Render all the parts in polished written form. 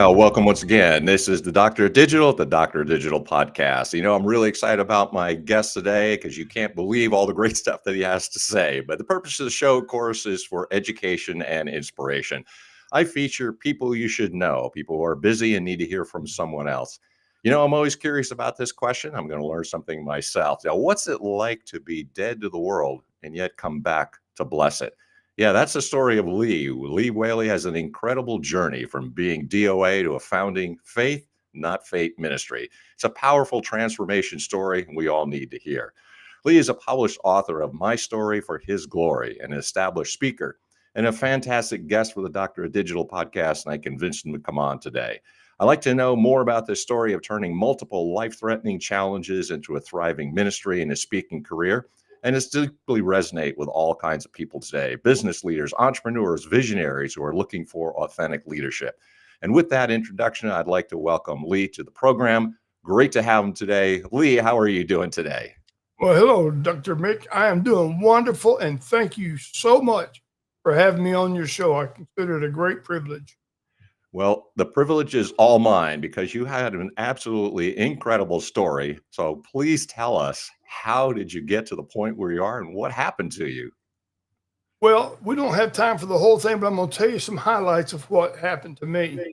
Welcome once again. This is the Doctor of Digital, the Doctor of Digital podcast. I'm really excited about my guest today because you can't believe all the great stuff that he has to say. But the purpose of the show, of course, is for education and inspiration. I feature people you should know, people who are busy and need to hear from someone else. I'm always curious about this question. I'm going to learn something myself. Now, what's it like to be dead to the world and yet come back to bless it? Yeah, that's the story of Lee. Lee Whaley has an incredible journey from being DOA to a founding faith, not fate ministry. It's a powerful transformation story we all need to hear. Lee is a published author of My Story for His Glory, an established speaker, and a fantastic guest for the Doctor of Digital podcast, and I convinced him to come on today. I'd like to know more about this story of turning multiple life-threatening challenges into a thriving ministry and a speaking career. And it's deeply resonate with all kinds of people today, business leaders, entrepreneurs, visionaries who are looking for authentic leadership. And with that introduction, I'd like to welcome Lee to the program. Great to have him today. Lee, how are you doing today? Well, hello, Dr. Mick. I am doing wonderful, and thank you so much for having me on your show. I consider it a great privilege. Well, the privilege is all mine because you had an absolutely incredible story. So please tell us, how did you get to the point where you are and what happened to you? Well, we don't have time for the whole thing, but I'm going to tell you some highlights of what happened to me.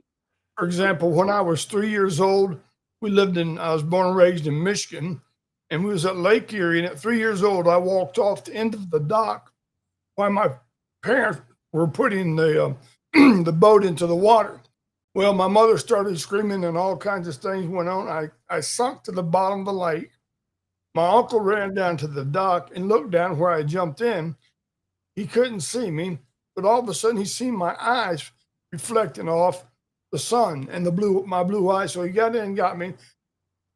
For example, when I was 3 years old, I was born and raised in Michigan, and we was at Lake Erie. And at 3 years old, I walked off the end of the dock while my parents were putting the the boat into the water. Well, my mother started screaming and all kinds of things went on. I sunk to the bottom of the lake. My uncle ran down to the dock and looked down where I jumped in. He couldn't see me, but all of a sudden he seen my eyes reflecting off the sun and my blue eyes. So he got in and got me.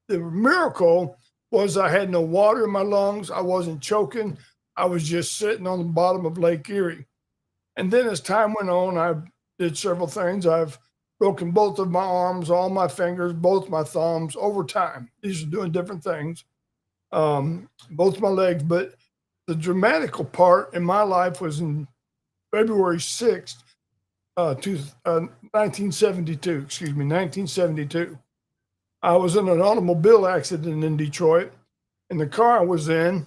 The miracle was I had no water in my lungs. I wasn't choking. I was just sitting on the bottom of Lake Erie. And then as time went on, I did several things. I've broken both of my arms, all my fingers, both my thumbs over time. These are doing different things, both my legs. But the dramatical part in my life was in February 6th, 1972. I was in an automobile accident in Detroit, and the car I was in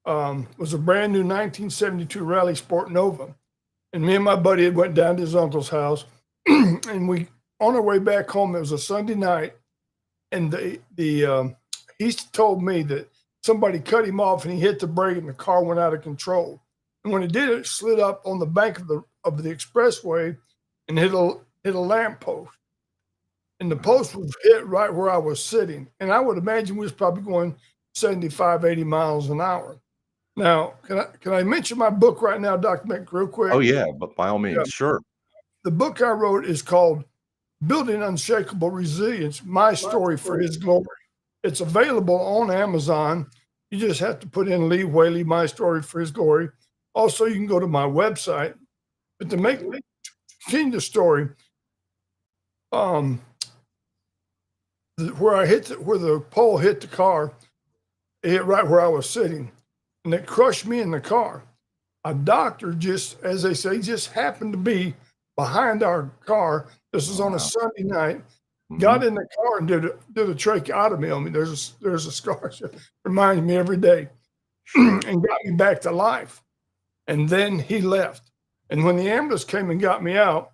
was a brand new 1972 Rally Sport Nova. And me and my buddy had went down to his uncle's house, and we, on our way back home, it was a Sunday night, and he told me that somebody cut him off and he hit the brake and the car went out of control. And when it did, it slid up on the bank of the expressway and hit a lamppost. And the post was hit right where I was sitting. And I would imagine we was probably going 75, 80 miles an hour. Now, can I mention my book right now, Dr. Mick, real quick? Oh, yeah, but by all means, Yeah. sure. The book I wrote is called Building Unshakable Resilience, My Story for His Glory. It's available on Amazon. You just have to put in Lee Whaley, My Story for His Glory. Also, you can go to my website. But to continue the story, where the pole hit the car, it hit right where I was sitting, and it crushed me in the car. A doctor, just as they say, just happened to be behind our car. This was on a Sunday night. Got in the car and did a tracheotomy on me. There's a scar that reminds me every day, and got me back to life. And then he left. And when the ambulance came and got me out,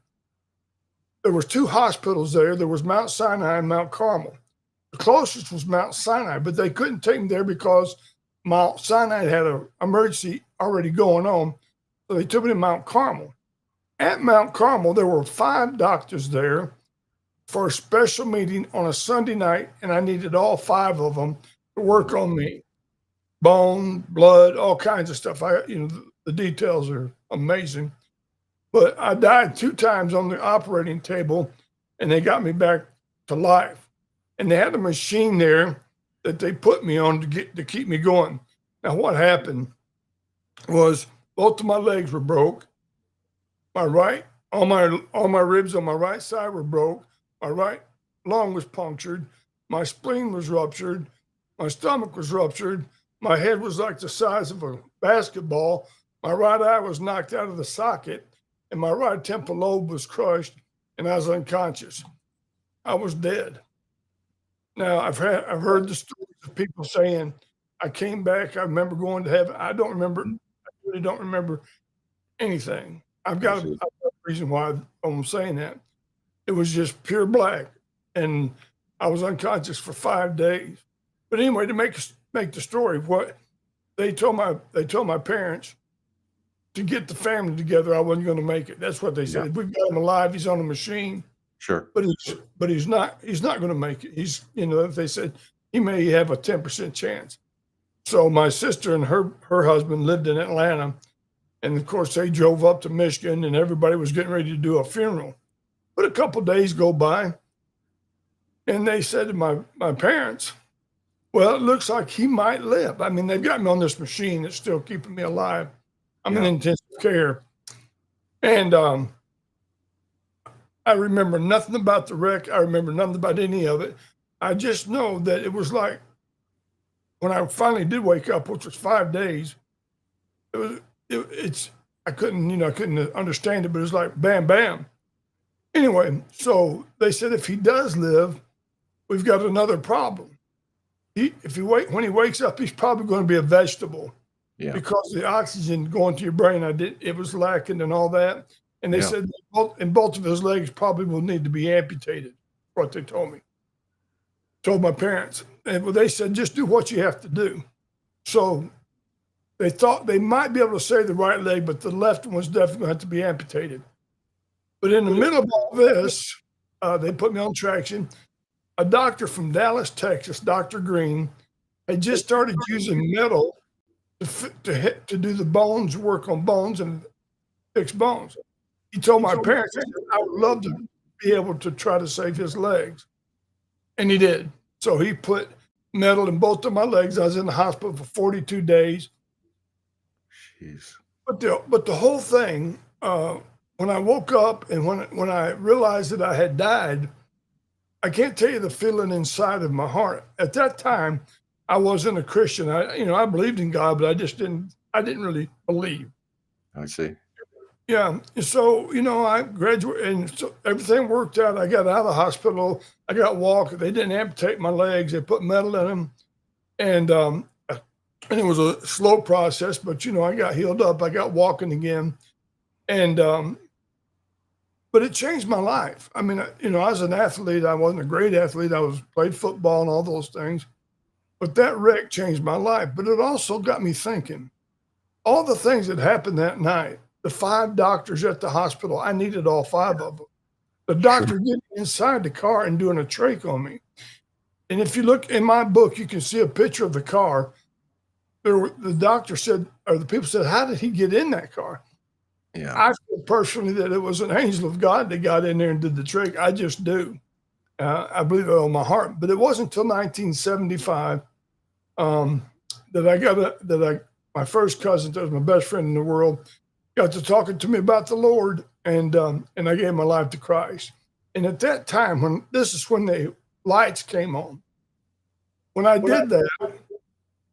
there was two hospitals there. There was Mount Sinai and Mount Carmel. The closest was Mount Sinai, but they couldn't take me there because Mount Sinai had an emergency already going on. So they took me to Mount Carmel. At Mount Carmel, there were 5 doctors there for a special meeting on a Sunday night, and I needed all 5 of them to work on me. Bone, blood, all kinds of stuff. The details are amazing. But I died 2 times on the operating table, and they got me back to life. And they had a machine there that they put me on to keep me going. Now, what happened was both of my legs were broke. All my ribs on my right side were broke. My right lung was punctured. My spleen was ruptured. My stomach was ruptured. My head was like the size of a basketball. My right eye was knocked out of the socket, and my right temporal lobe was crushed, and I was unconscious. I was dead. Now I've heard the stories of people saying, I came back, I remember going to heaven. I really don't remember anything. I've I got see. a reason why I'm saying that. It was just pure black, and I was unconscious for 5 days. But anyway, to make the story, what they told my parents to get the family together, I wasn't going to make it. That's what they Yeah, said. We've got him alive. He's on a machine, sure. but he's not going to make it. They said he may have a 10% chance. So my sister and her husband lived in Atlanta, and of course they drove up to Michigan, and everybody was getting ready to do a funeral. But a couple of days go by, and they said to my parents, well, it looks like he might live. I mean, they've got me on this machine that's still keeping me alive. I'm in Yeah. intensive care. And I remember nothing about the wreck. I remember nothing about any of it. I just know that it was like when I finally did wake up, which was 5 days, I couldn't understand it, but it was like bam, bam. Anyway, so they said if he does live, we've got another problem. When he wakes up, he's probably going to be a vegetable Yeah. because the oxygen going to your brain, it was lacking and all that. And they Yeah. said both of his legs probably will need to be amputated. What they told me, told my parents, and well, they said just do what you have to do. So they thought they might be able to save the right leg, but the left one was definitely going to have to be amputated. But in the middle of all this, they put me on traction. A doctor from Dallas, Texas, Dr. Green, had just started using metal to do the bones, work on bones and fix bones. He told my parents, he said, I would love to be able to try to save his legs. And he did. So he put metal in both of my legs. I was in the hospital for 42 days. Jeez. But the whole thing, when I woke up and when I realized that I had died, I can't tell you the feeling inside of my heart. At that time, I wasn't a Christian. I believed in God, but I didn't really believe. I see. Yeah. And so, I graduated and so everything worked out. I got out of the hospital. I got walking. They didn't amputate my legs. They put metal in them. And it was a slow process, but I got healed up. I got walking again. And but it changed my life. I mean, I was an athlete. I wasn't a great athlete. I played football and all those things. But that wreck changed my life. But it also got me thinking. All the things that happened that night, the 5 doctors at the hospital, I needed all 5 of them. The doctor getting inside the car and doing a trach on me. And if you look in my book, you can see a picture of the car. The doctor said, or the people said, how did he get in that car? Yeah. I feel personally that it was an angel of God that got in there and did the trick. I just do. I believe it on my heart. But it wasn't until 1975 that my first cousin, that was my best friend in the world, got to talking to me about the Lord, and I gave my life to Christ. And at that time, this is when the lights came on. When I did that,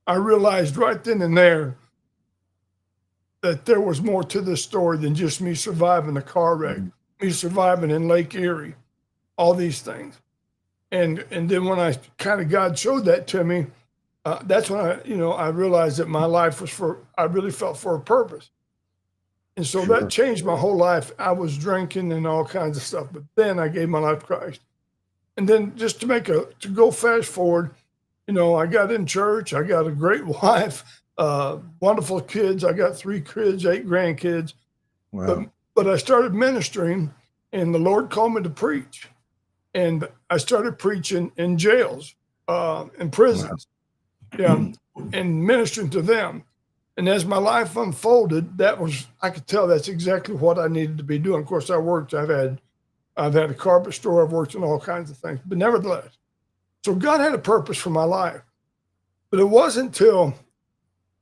I realized right then and there that there was more to this story than just me surviving a car wreck, me surviving in Lake Erie, all these things. And then when God showed that to me, that's when I realized that my life I really felt for a purpose. And so that changed my whole life. I was drinking and all kinds of stuff, but then I gave my life to Christ. And then just to go fast forward, I got in church. I got a great wife, wonderful kids. I got 3 kids, 8 grandkids. Wow. But I started ministering, and the Lord called me to preach. And I started preaching in jails, in prisons, and ministering to them. And as my life unfolded, I could tell that's exactly what I needed to be doing. Of course, I've had a carpet store. I've worked in all kinds of things, but nevertheless, so God had a purpose for my life. But it wasn't until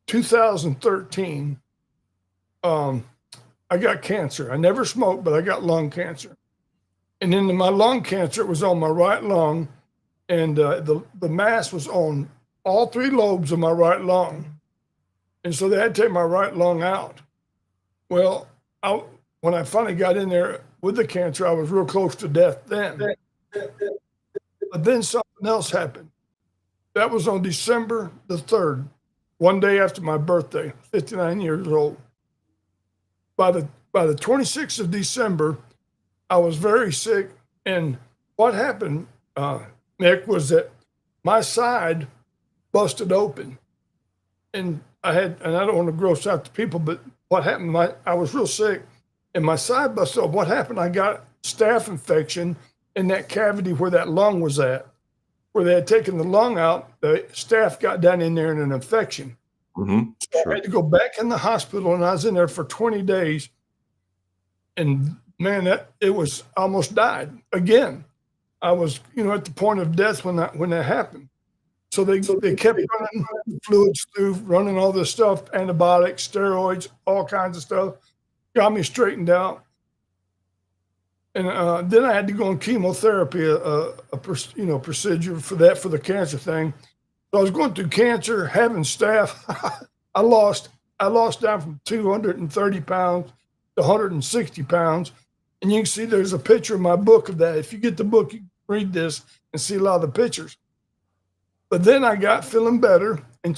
2013, I got cancer. I never smoked, but I got lung cancer. And then my lung cancer was on my right lung, and the mass was on all 3 lobes of my right lung. And so they had to take my right lung out. Well, when I finally got in there with the cancer, I was real close to death then. But then something else happened. That was on December the 3rd, one day after my birthday, 59 years old. By the 26th of December, I was very sick. And what happened, Nick, was that my side busted open. And I don't want to gross out the people, but what happened, I was real sick and my side busted open. What happened, I got staph infection in that cavity where that lung was at. Where they had taken the lung out, the staph got down in there in an infection. Mm-hmm. So I had to go back in the hospital, and I was in there for 20 days. And man, it was almost died again. I was, at the point of death when that happened. So they kept running fluids through, running all this stuff, antibiotics, steroids, all kinds of stuff, got me straightened out. And then I had to go on chemotherapy, a procedure for the cancer thing. So I was going through cancer, having staph. I lost down from 230 pounds to 160 pounds. And you can see there's a picture in my book of that. If you get the book, you can read this and see a lot of the pictures. But then I got feeling better. And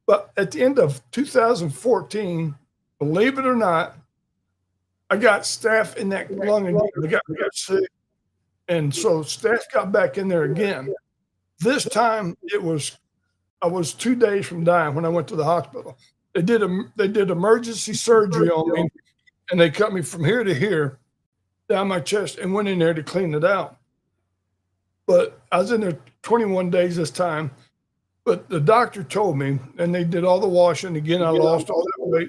but at the end of 2014, believe it or not, I got staph in that lung again. I got sick. And so staph got back in there again. This time I was 2 days from dying when I went to the hospital. They did emergency surgery on me, and they cut me from here to here down my chest and went in there to clean it out. But I was in there 21 days this time. But the doctor told me, and they did all the washing. Again, I lost all that weight.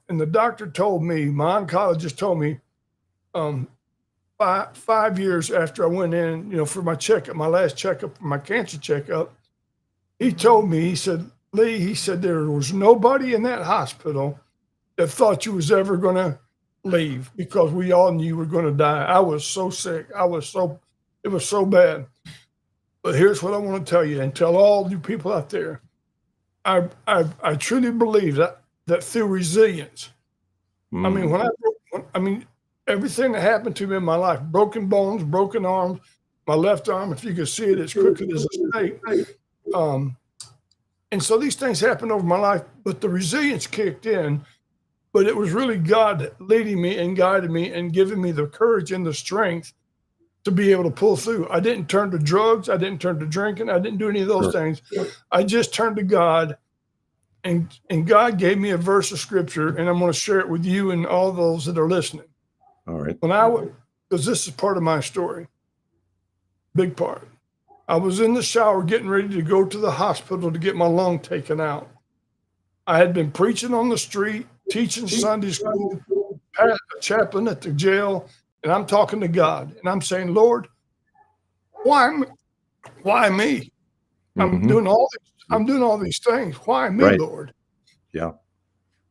And the doctor told me, my oncologist told me, 5 years after I went in, for my checkup, my last checkup, my cancer checkup, he told me, he said, Lee, there was nobody in that hospital that thought you was ever going to leave because we all knew you were going to die. I was so sick. It was so bad. But here's what I want to tell you and tell all you people out there. I truly believe that through resilience. I mean, everything that happened to me in my life, broken bones, broken arms, my left arm, if you can see it, it's crooked as a snake. And so these things happened over my life, but the resilience kicked in. But it was really God leading me and guiding me and giving me the courage and the strength to be able to pull through. I didn't turn to drugs. I didn't turn to drinking. I didn't do any of those things. I just turned to God. And God gave me a verse of scripture, and I'm going to share it with you and all those that are listening. All right. Because this is part of my story, big part. I was in the shower getting ready to go to the hospital to get my lung taken out. I had been preaching on the street, teaching Sunday school, a chaplain at the jail, and I'm talking to God, and I'm saying, Lord, why me? I'm doing all these things. Why me, right. Lord? Yeah.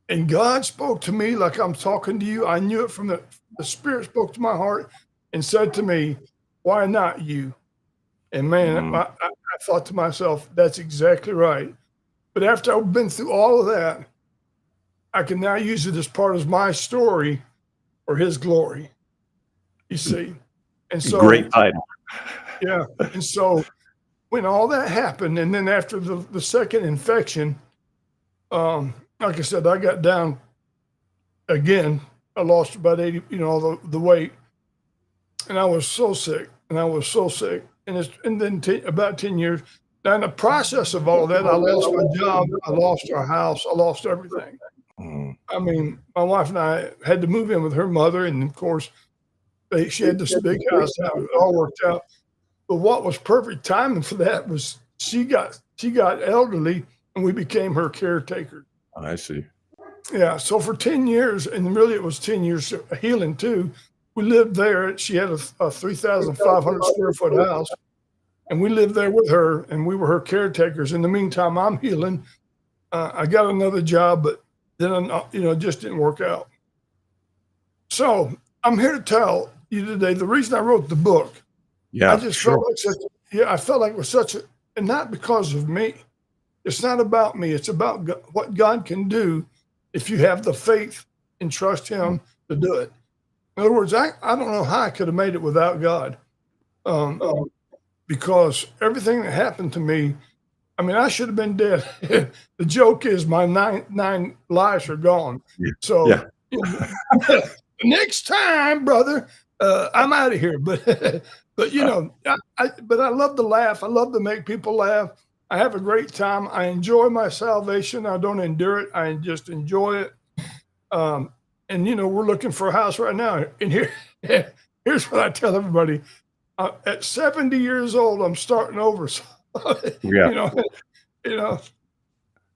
And God spoke to me like I'm talking to you. I knew it from the Spirit spoke to my heart and said to me, why not you? And man, I thought to myself, that's exactly right. But after I've been through all of that, I can now use it as part of my story for his glory. You see? And so great title. Yeah. And so when all that happened, and then after the second infection, like I said, I got down again. I lost about 80, the weight, and I was so sick, and then about 10 years. Now, in the process of all of that, I lost my job, I lost our house, I lost everything. I mean, my wife and I had to move in with her mother, and of course, she had this big house. It all worked out. But what was perfect timing for that was she got elderly, and we became her caretaker. I see. Yeah. So for 10 years, and really it was 10 years of healing too. We lived there. She had a 3,500 square foot house, and we lived there with her, and we were her caretakers. In the meantime, I'm healing. I got another job, but then it just didn't work out. So I'm here to tell you today the reason I wrote the book. Yeah, I just felt like I felt like it was and not because of me. It's not about me. It's about what God can do if you have the faith and trust Him to do it. In other words, I don't know how I could have made it without God. um, because everything that happened to me, I mean, I should have been dead. The joke is my nine lives are gone. Yeah. So Yeah. next time, brother, I'm out of here. But but but I love to laugh. I love to make people laugh. I have a great time. I enjoy my salvation. I don't endure it. I just enjoy it. And we're looking for a house right now. And here's what I tell everybody: at 70 years old, I'm starting over. So, Yeah. you know, you know,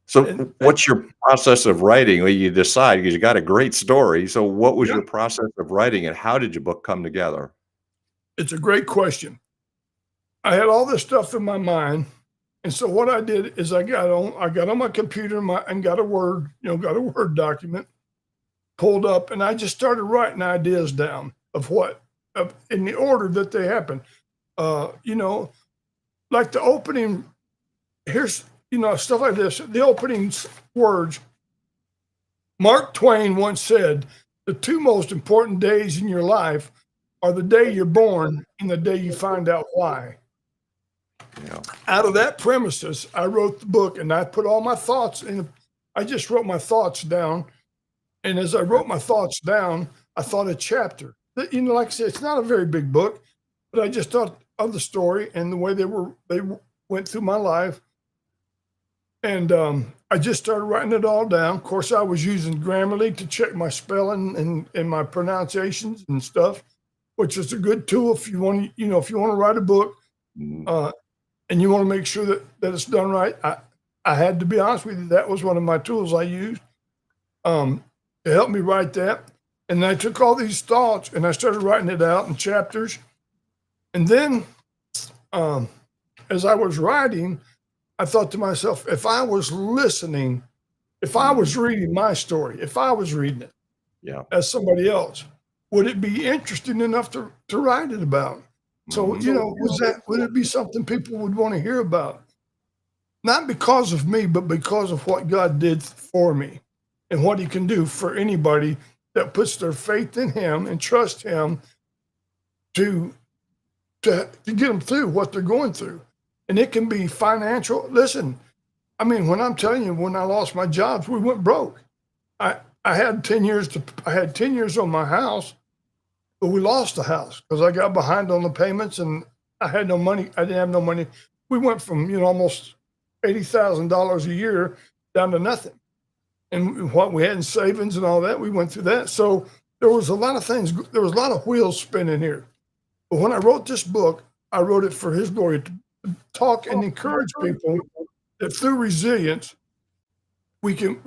So and what's your process of writing? Well, you decide because you got a great story. So what was yeah, your process of writing and how did your book come together? it's a great question. I had all this stuff in my mind, and so what I did is I got on my computer and got a Word document pulled up, and I just started writing ideas down of in the order that they happened. Uh, you know, like the opening. Here's stuff like this. The opening words. Mark Twain once said, "The two most important days in your life are the day you're born and the day you find out why." Yeah. Out of that premises, I wrote the book and I put all my thoughts in. I just wrote my thoughts down. And as I wrote my thoughts down, I thought a chapter. Like I said, it's not a very big book, but I just thought of the story and the way they went through my life. And I just started writing it all down. Of course, I was using Grammarly to check my spelling and my pronunciations and stuff, which is a good tool if you want to write a book. Mhm. And you want to make sure that it's done right. I had to be honest with you, that was one of my tools I used to help me write that. And I took all these thoughts and I started writing it out in chapters. And then as I was writing, I thought to myself, if I was listening, if I was reading my story, if I was reading it Yeah. as somebody else, would it be interesting enough to write it about? So, Mhm. would it be something people would want to hear about? Not because of me, but because of what God did for me and what he can do for anybody that puts their faith in him and trust him to get them through what they're going through. And it can be financial. Listen, I mean, when I'm telling you, when I lost my jobs, we went broke. I had 10 years on my house, but we lost the house because I got behind on the payments and I had no money. I didn't have no money. We went from, almost $80,000 a year down to nothing. And what we had in savings and all that, we went through that. So there was a lot of things. There was a lot of wheels spinning here. But when I wrote this book, I wrote it for his glory to talk and encourage people that through resilience, we can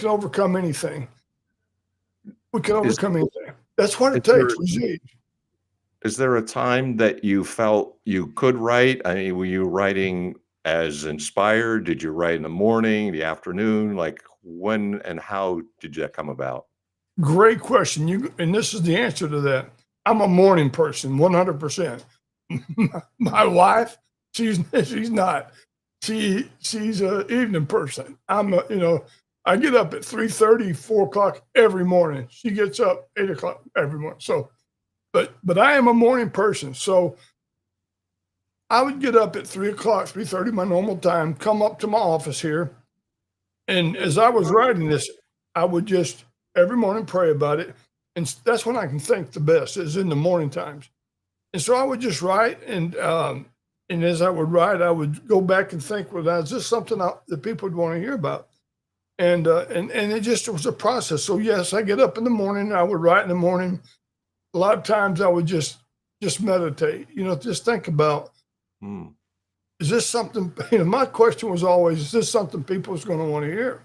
overcome anything. We can Is overcome anything. That's what it is takes. there Resilience. is there a time that you felt you could write? I mean, were you writing as inspired? Did you write in the morning, the afternoon? Like when and how did that come about? Great question. And this is the answer to that. I'm a morning person, 100%. My wife, she's not. She's a evening person. I get up at 3:30, 4 o'clock every morning. She gets up 8 o'clock every morning. So, but I am a morning person. So I would get up at 3 o'clock, 3:30, my normal time, come up to my office here. And as I was writing this, I would just every morning pray about it. And that's when I can think the best is in the morning times. And so I would just write, and as I would write, I would go back and think, well, now, is this something that people would want to hear about? And it just was a process. So yes, I get up in the morning, I would write in the morning. A lot of times I would just meditate, just think about, Hmm. is this something, my question was always, is this something people is going to want to hear?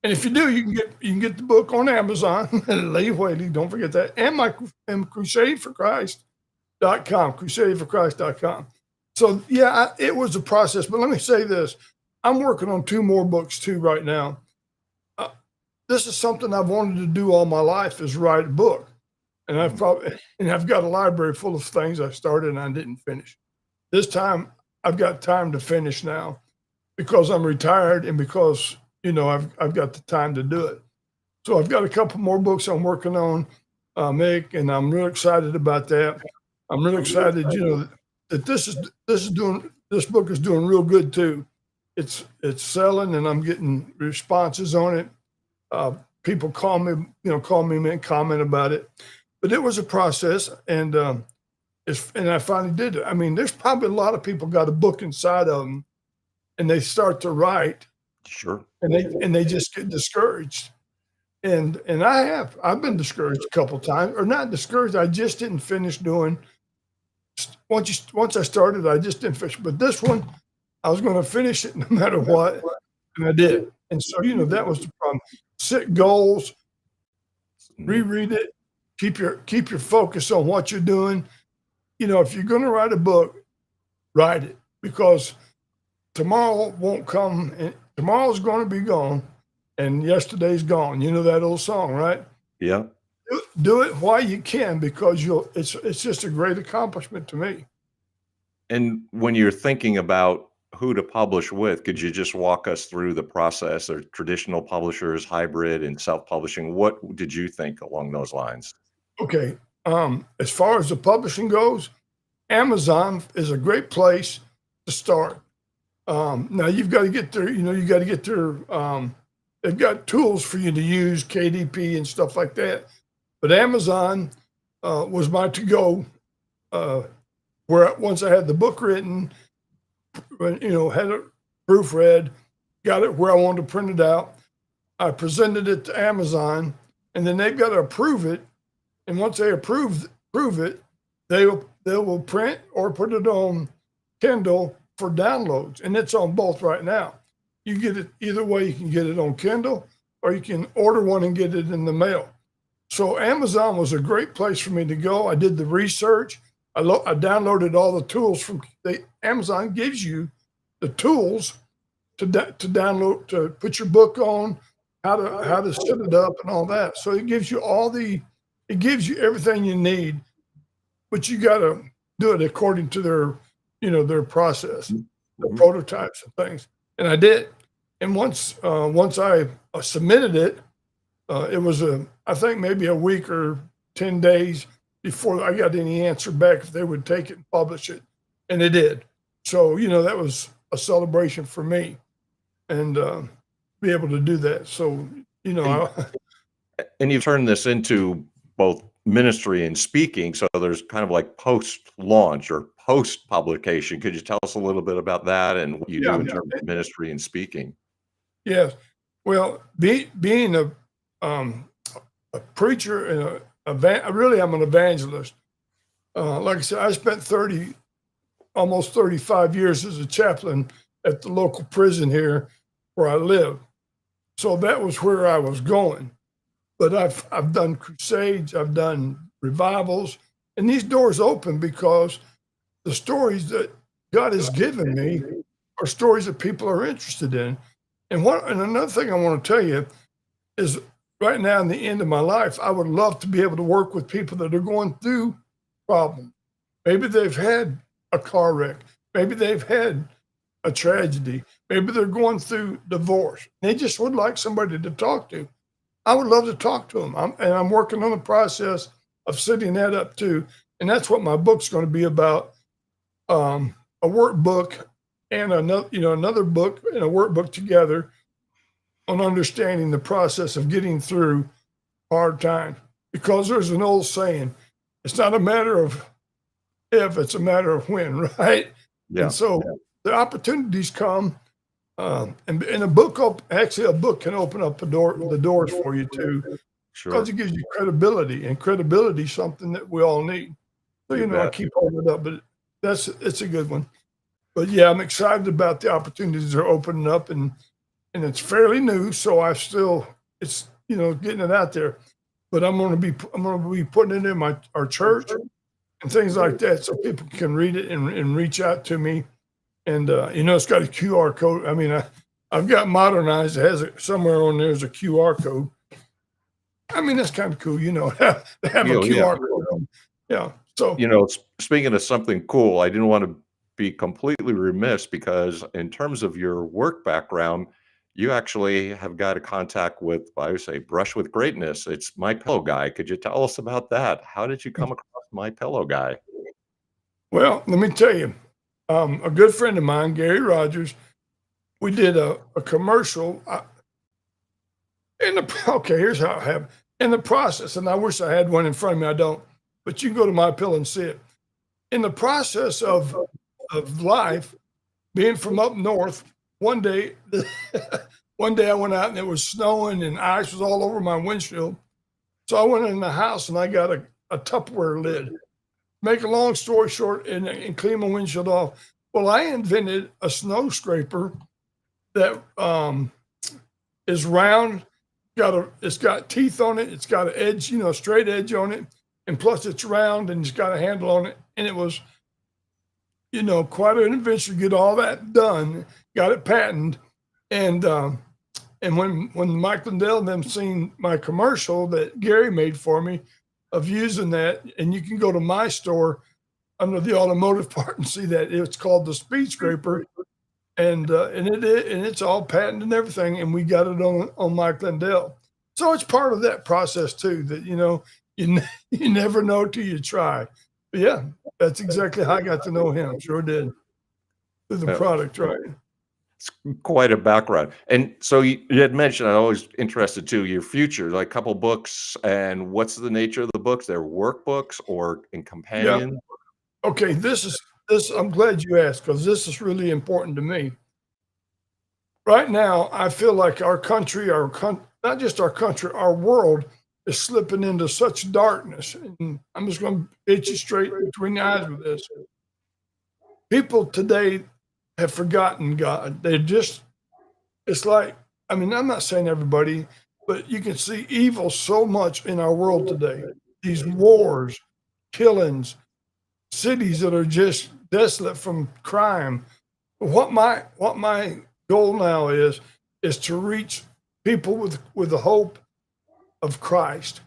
And if you do, you can get the book on Amazon. Lee Whaley, don't forget that, and crusadeforchrist.com, crusadeforchrist.com. So yeah, it was a process. But let me say this: I'm working on 2 more books too right now. Uh, this is something I've wanted to do all my life: is write a book. And I've got a library full of things I started and I didn't finish. This time I've got time to finish now because I'm retired and because I've got the time to do it. So I've got a couple more books I'm working on, Mick, and I'm real excited about that. I'm really excited, that this book is doing real good too. It's selling, and I'm getting responses on it. People call me and comment about it. But it was a process, and and I finally did it. I mean, there's probably a lot of people got a book inside of them, and they start to write, Sure. and they just get discouraged. And I've been discouraged a couple times, or not discouraged. I just didn't finish doing. Once I started, I just didn't finish. But this one, I was going to finish it no matter what, and I did. And so that was the problem. Set goals, reread it, keep your focus on what you're doing. If you're going to write a book, write it, because tomorrow won't come, and tomorrow's going to be gone, and yesterday's gone. You know that old song, right? Yeah. Do it while you can, because it's just a great accomplishment to me. And when you're thinking about who to publish with, could you just walk us through the process? Or traditional publishers, hybrid, and self-publishing? What did you think along those lines? Okay. As far as the publishing goes, Amazon is a great place to start. Now you've got to get their, they've got tools for you to use, KDP and stuff like that. But Amazon was my to-go, where once I had the book written, had it proofread, got it where I wanted to print it out. I presented it to Amazon, and then they've got to approve it. And once they approve it, they will print or put it on Kindle for downloads, and it's on both right now. You get it either way. You can get it on Kindle, or you can order one and get it in the mail. So Amazon was a great place for me to go. I did the research. I downloaded all the tools from Amazon. Gives you the tools to download, to put your book on, how to set it up and all that. So it gives you everything you need, but you got to do it according to their process, the prototypes and things. And I did. And once I submitted it, it was I think maybe a week or 10 days before I got any answer back if they would take it and publish it. And they did. So, that was a celebration for me, and be able to do that. So, And you've turned this into both ministry and speaking. So there's kind of like post-launch or post-publication. Could you tell us a little bit about that and what you do in terms of ministry and speaking? Yes. Well, being a preacher and really I'm an evangelist. Like I said, I spent almost 35 years as a chaplain at the local prison here where I live. So that was where I was going. But I've done crusades, I've done revivals, and these doors open because the stories that God has given me are stories that people are interested in. And another thing I want to tell you is, right now in the end of my life, I would love to be able to work with people that are going through problems. Maybe they've had a car wreck. Maybe they've had a tragedy. Maybe they're going through divorce. They just would like somebody to talk to. I would love to talk to them. I'm working on the process of setting that up too. And that's what my book's going to be about. A workbook and another book and a workbook together on understanding the process of getting through hard times. Because there's an old saying, it's not a matter of if, it's a matter of when, right? Yeah. And so the opportunities come, and a book can open up the doors for you too. Sure. Because it gives you credibility, and credibility is something that we all need. So, I keep holding it up, but it's a good one. But yeah, I'm excited about the opportunities that are opening up, and it's fairly new. So it's getting it out there, but I'm going to be putting it in our church and things like that, so people can read it and reach out to me. And it's got a QR code. I mean, I've got modernized. It has somewhere on there's a QR code. I mean, that's kind of cool, to have a QR code. Yeah. So, speaking of something cool, I didn't want to be completely remiss, because in terms of your work background, you actually have got a contact with, I would say, Brush with Greatness. It's My Pillow Guy. Could you tell us about that? How did you come across My Pillow Guy? Well, let me tell you, a good friend of mine, Gary Rogers, we did a commercial. Okay, here's how it happened. In the process, and I wish I had one in front of me, I don't, but you can go to my pill and see it. In the process of life, being from up north, one day, one day I went out and it was snowing and ice was all over my windshield. So I went in the house and I got a Tupperware lid. Make a long story short, and clean my windshield off. Well, I invented a snow scraper that is round. It's got teeth on it. It's got an edge, straight edge on it, and plus it's round and it's got a handle on it. And it was, quite an adventure to get all that done. Got it patented, and when Mike Lindell and them seen my commercial that Gary made for me of using that, and you can go to my store under the automotive part and see that it's called the Speed Scraper. And it's all patented and everything, and we got it on Mike Lindell. So it's part of that process too. That you never know till you try. But yeah, that's exactly how I got to know him. Sure did through the product, right? It's quite a background. And so you had mentioned, I'm always interested too, your future, like a couple books, and what's the nature of the books? They're workbooks or in companion? Yeah. Okay, this. I'm glad you asked because this is really important to me. Right now, I feel like our country, not just our country, our world is slipping into such darkness. And I'm just going to hit you straight between the eyes with this. People today have forgotten God. It's like, I'm not saying everybody, but you can see evil so much in our world today. These wars, killings, cities that are just desolate from crime. What my goal now is to reach people with the hope of Christ.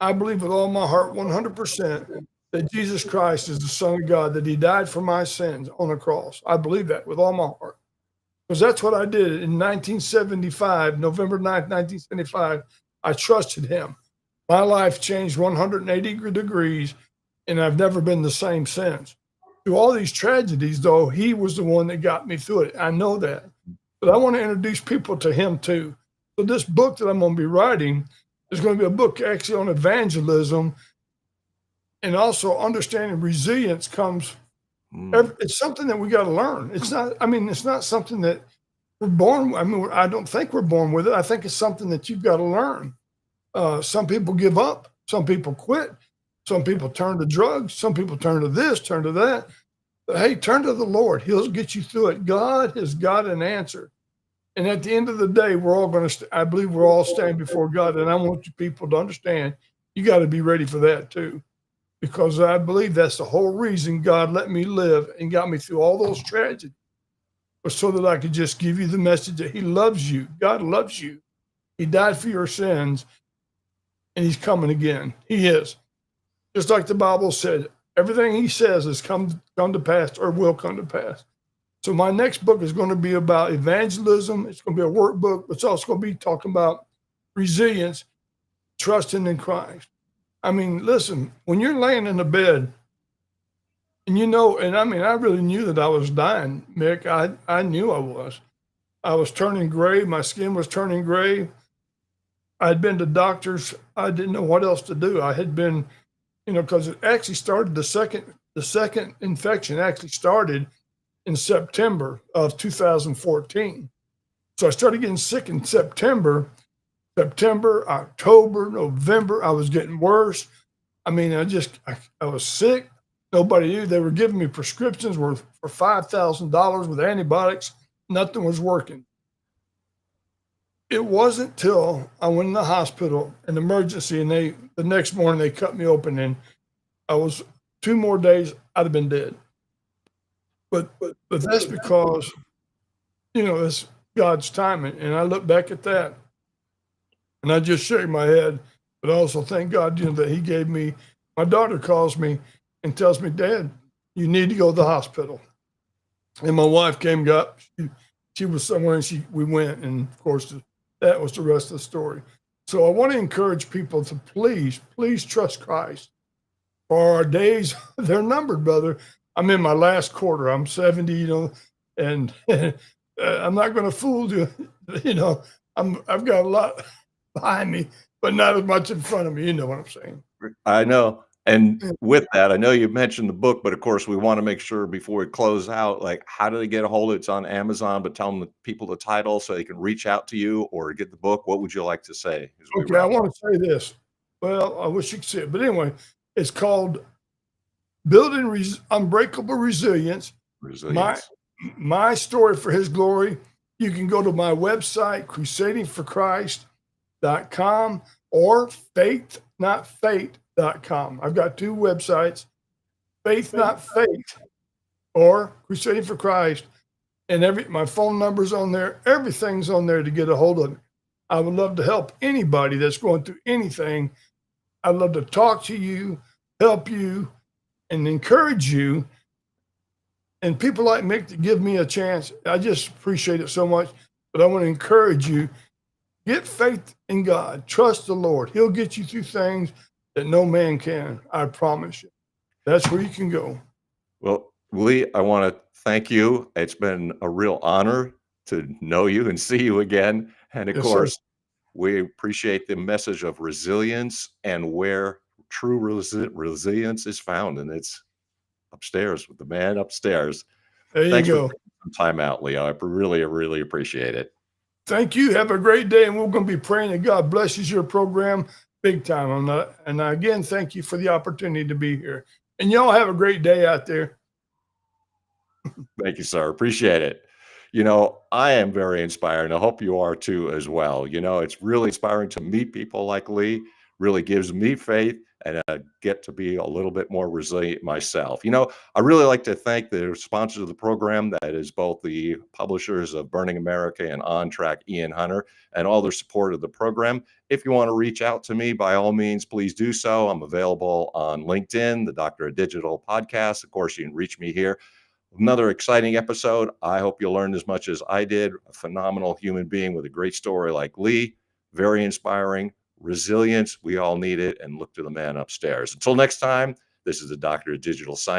I believe with all my heart, 100%, that Jesus Christ is the Son of God, that he died for my sins on the cross. I believe that with all my heart. Because that's what I did in 1975, November 9th, 1975. I trusted him. My life changed 180 degrees, and I've never been the same since. Through all these tragedies, though, he was the one that got me through it. I know that. But I want to introduce people to him too. So this book that I'm going to be writing is going to be a book actually on evangelism, and also understanding resilience comes. It's something that we got to learn. It's not something that we're born. I don't think we're born with it. I think it's something that you've got to learn. Some people give up. Some people quit. Some people turn to drugs. Some people turn to this, turn to that. But hey, turn to the Lord. He'll get you through it. God has got an answer. And at the end of the day, we're all going to, I believe we're all standing before God. And I want you people to understand, you got to be ready for that too. Because I believe that's the whole reason God let me live and got me through all those tragedies, was so that I could just give you the message that he loves you. God loves you. He died for your sins, and he's coming again. He is. Just like the Bible said, everything he says has come to pass or will come to pass. So my next book is going to be about evangelism. It's going to be a workbook, but it's also going to be talking about resilience, trusting in Christ. Listen, when you're laying in the bed and I really knew that I was dying, Mick. I knew I was. I was turning gray. My skin was turning gray. I'd been to doctors. I didn't know what else to do. I had been, because it actually started, the second infection actually started in September of 2014. So I started getting sick in September, October, November. I was getting worse. I was sick. Nobody knew. They were giving me prescriptions for $5,000 with antibiotics. Nothing was working. It wasn't till I went in the hospital, an emergency, and the next morning they cut me open, and I was 2 more days, I'd have been dead. But that's because, it's God's timing. And I look back at that and I just shake my head, but I also thank God, that he gave me, my daughter calls me and tells me, Dad, you need to go to the hospital. And my wife got, she was somewhere and we went. And of course, that was the rest of the story. So I want to encourage people to please trust Christ. For our days, they're numbered, brother. I'm in my last quarter. I'm 70, and I'm not going to fool you. You know, I've got a lot behind me, but not as much in front of me. You know what I'm saying? I know. And Yeah. with that, I know you mentioned the book, but of course, we want to make sure before we close out, like, how do they get a hold of it? It's on Amazon, but tell them the people the title so they can reach out to you or get the book. What would you like to say as we Okay, I wrap up? want to say this. Well, I wish you could see it, but anyway, it's called Building Unbreakable Resilience. My Resilience. my story for His glory. You can go to my website, crusadingforchrist.com or faithnotfate.com. I've got two websites, Faith Not Fate or Crusading for Christ, and my phone number's on there. Everything's on there to get a hold of me. I would love to help anybody that's going through anything. I'd love to talk to you, help you, and encourage you. And people like Mick that give me a chance, I just appreciate it so much. But I want to encourage you, get faith in God, trust the Lord. He'll get you through things that no man can. I promise you. That's where you can go. Well, Lee, I want to thank you. It's been a real honor to know you and see you again. And of Yes, sir. course, we appreciate the message of resilience and where true resilience is found. And it's upstairs with the man upstairs. There you Thanks for go. taking some time out, Leo. I really, really appreciate it. Thank you. Have a great day. And we're going to be praying that God blesses your program big time on that. And again, thank you for the opportunity to be here. And y'all have a great day out there. Thank you, sir. Appreciate it. You know, I am very inspired, and I hope you are too as well. You know, it's really inspiring to meet people like Lee, really gives me faith and get to be a little bit more resilient myself. You know, I really like to thank the sponsors of the program, that is both the publishers of Burning America and On Track, Ian Hunter, and all their support of the program. If you want to reach out to me, by all means, please do so. I'm available on LinkedIn, the Doctor of Digital podcast. Of course, you can reach me here. Another exciting episode. I hope you learned as much as I did. A phenomenal human being with a great story like Lee. Very inspiring. Resilience. We all need it. And look to the man upstairs. Until next time, this is the Doctor of Digital Science.